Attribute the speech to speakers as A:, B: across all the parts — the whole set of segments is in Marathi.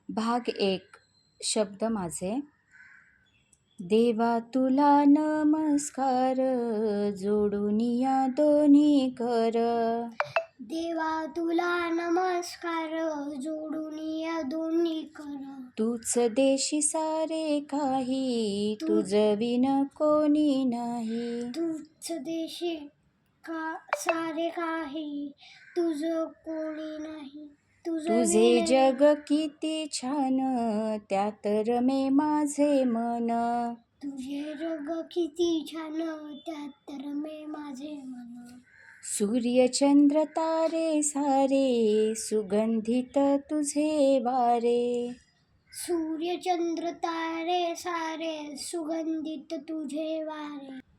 A: भाग एक. शब्द माझे. देवा तुला नमस्कार, जोडून या दोन्ही कर.
B: देवा तुला नमस्कार, जोडून या दोन्ही कर.
A: तूच देशी सारे काही, तुझविन कोणी नाही.
B: तूच देशी सारे काही, तुझ कोणी नाही.
A: तुझे जग किती छान, त्यात रमे माझे मन.
B: तुझे जग किती छान, त्यात रमे माझे मन.
A: सूर्य चंद्र तारे सारे, सुगंधित तुझे वारे.
B: सूर्य चंद्र तारे सारे, सुगंधित तुझे वारे.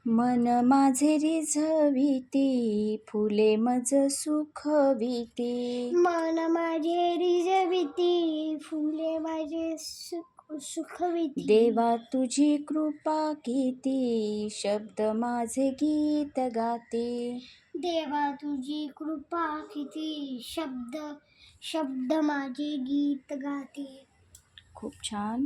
A: मन माझे रिझविती, फुले मज सुखविती.
B: मन माझे रिझविती, फुले माझे सुखविती.
A: देवा तुझी कृपा किती, शब्द माझे गीत गाते.
B: देवा तुझी कृपा किती, शब्द माझे गीत गाते.
A: खूप छान.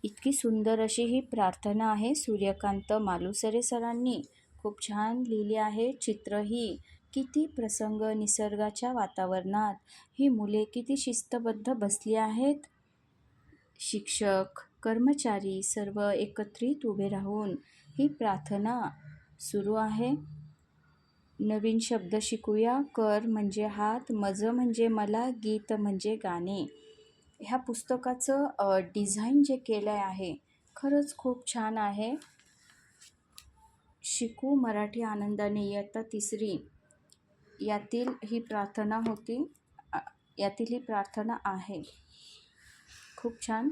A: इतकी सुंदर अशी ही प्रार्थना आहे. सूर्यकांत मालुसरे सरांनी खूप छान लिहिली आहे. चित्रही किती प्रसंग निसर्गाच्या वातावरणात. ही मुले किती शिस्तबद्ध बसली आहेत. शिक्षक, कर्मचारी सर्व एकत्रित उभे राहून ही प्रार्थना सुरू आहे. नवीन शब्द शिकूया. कर म्हणजे हात, मज म्हणजे मला, गीत म्हणजे गाणे. ह्या पुस्तकाचं डिझाईन जे केलं आहे खरंच खूप छान आहे. शिकू मराठी आनंदाने इयत्ता 3री यातील ही प्रार्थना होती. यातील ही प्रार्थना आहे. खूप छान.